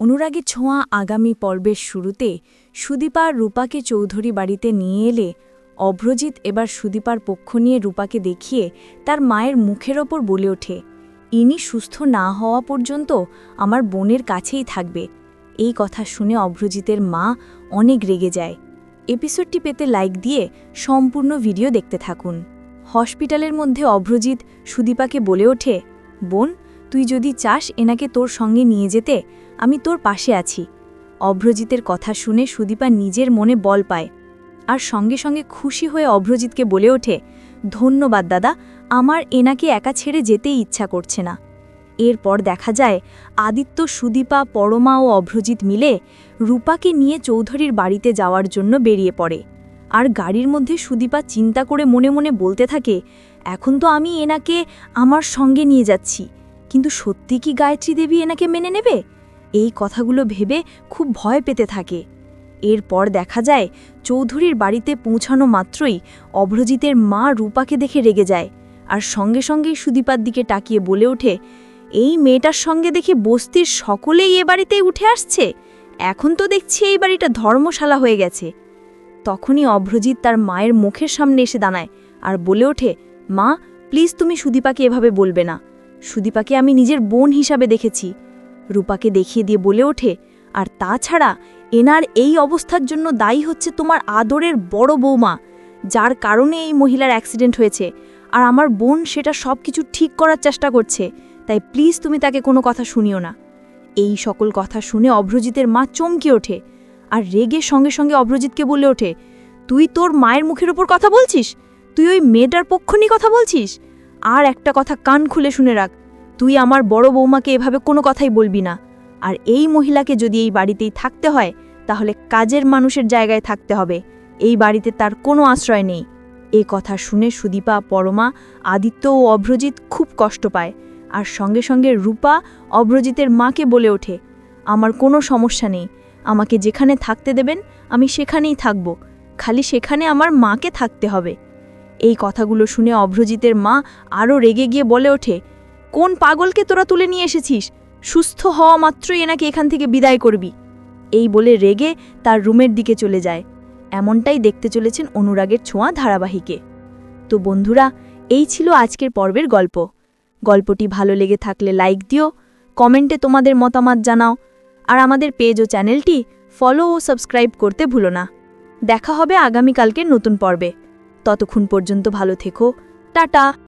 অনুরাগের ছোঁয়া আগামী পর্বের শুরুতে সুদীপা আর রূপাকে চৌধুরী বাড়িতে নিয়ে এলে অভ্রজিৎ এবার সুদীপার পক্ষ নিয়ে রূপাকে দেখিয়ে তার মায়ের মুখের ওপর বলে ওঠে, ইনি সুস্থ না হওয়া পর্যন্ত আমার বোনের কাছেই থাকবে। এই কথা শুনে অভ্রজিতের মা অনেক রেগে যায়। এপিসোডটি পেতে লাইক দিয়ে সম্পূর্ণ ভিডিও দেখতে থাকুন। হসপিটালের মধ্যে অভ্রজিৎ সুদীপাকে বলে ওঠে, বোন, তুই যদি চাস এনাকে তোর সঙ্গে নিয়ে যেতে, আমি তোর পাশে আছি। অভ্রজিতের কথা শুনে সুদীপা নিজের মনে বল পায় আর সঙ্গে সঙ্গে খুশি হয়ে অভ্রজিৎকে বলে ওঠে, ধন্যবাদ দাদা, আমার এনাকে একা ছেড়ে যেতেই ইচ্ছা করছে না। এরপর দেখা যায় আদিত্য, সুদীপা, পরমা ও অভ্রজিৎ মিলে রূপাকে নিয়ে চৌধুরীর বাড়িতে যাওয়ার জন্য বেরিয়ে পড়ে। আর গাড়ির মধ্যে সুদীপা চিন্তা করে মনে মনে বলতে থাকে, এখন তো আমি এনাকে আমার সঙ্গে নিয়ে যাচ্ছি, কিন্তু সত্যি কি গায়ত্রী দেবী এনাকে মেনে নেবে? এই কথাগুলো ভেবে খুব ভয় পেতে থাকে। এরপর দেখা যায় চৌধুরীর বাড়িতে পৌঁছানো মাত্রই অভ্রজিতের মা রূপাকে দেখে রেগে যায় আর সঙ্গে সঙ্গেই সুদীপার দিকে তাকিয়ে বলে ওঠে, এই মেয়েটার সঙ্গে দেখে বস্তির সকলেই এ বাড়িতেই উঠে আসছে, এখন তো দেখছি এই বাড়িটা ধর্মশালা হয়ে গেছে। তখনই অভ্রজিৎ তার মায়ের মুখের সামনে এসে দাঁড়ায় আর বলে ওঠে, মা, প্লিজ তুমি সুদীপাকে এভাবে বলবে না, সুদীপাকে আমি নিজের বোন হিসাবে দেখেছি। রূপাকে দেখিয়ে দিয়ে বলে ওঠে, আর তাছাড়া এনার এই অবস্থার জন্য দায়ী হচ্ছে তোমার আদরের বড় বৌমা, যার কারণে এই মহিলার অ্যাক্সিডেন্ট হয়েছে, আর আমার বোন সেটা সব কিছু ঠিক করার চেষ্টা করছে, তাই প্লিজ তুমি তাকে কোনো কথা শুনিও না। এই সকল কথা শুনে অভ্রজিতের মা চমকে ওঠে আর রেগে সঙ্গে সঙ্গে অভ্রজিৎকে বলে ওঠে, তুই তোর মায়ের মুখের ওপর কথা বলছিস? তুই ওই মেয়েটার পক্ষ নিয়ে কথা বলছিস? আর একটা কথা কান খুলে শুনে রাখ, তুই আমার বড় বৌমাকে এভাবে কোনো কথাই বলবি না। আর এই মহিলাকে যদি এই বাড়িতেই থাকতে হয়, তাহলে কাজের মানুষের জায়গায় থাকতে হবে, এই বাড়িতে তার কোনো আশ্রয় নেই। এই কথা শুনে সুদীপা, পরমা, আদিত্য ও অভ্রজিৎ খুব কষ্ট পায় আর সঙ্গে সঙ্গে রূপা অভ্রজিতের মাকে বলে ওঠে, আমার কোনো সমস্যা নেই, আমাকে যেখানে থাকতে দেবেন আমি সেখানেই থাকব, খালি সেখানে আমার মাকে থাকতে হবে। এই কথাগুলো শুনে অভ্রজিতের মা আরও রেগে গিয়ে বলে ওঠে, কোন পাগলকে তোরা তুলে নিয়ে এসেছিস? সুস্থ হওয়া মাত্রই এনাকে এখান থেকে বিদায় করবি। এই বলে রেগে তার রুমের দিকে চলে যায়। এমনটাই দেখতে চলেছেন অনুরাগের ছোঁয়া ধারাবাহিকে। তো বন্ধুরা, এই ছিল আজকের পর্বের গল্প। গল্পটি ভালো লেগে থাকলে লাইক দিও, কমেন্টে তোমাদের মতামত জানাও, আর আমাদের পেজ ও চ্যানেলটি ফলো ও সাবস্ক্রাইব করতে ভুলো না। দেখা হবে আগামীকালকের নতুন পর্বে। ততক্ষণ পর্যন্ত ভালো থেকো, টাটা।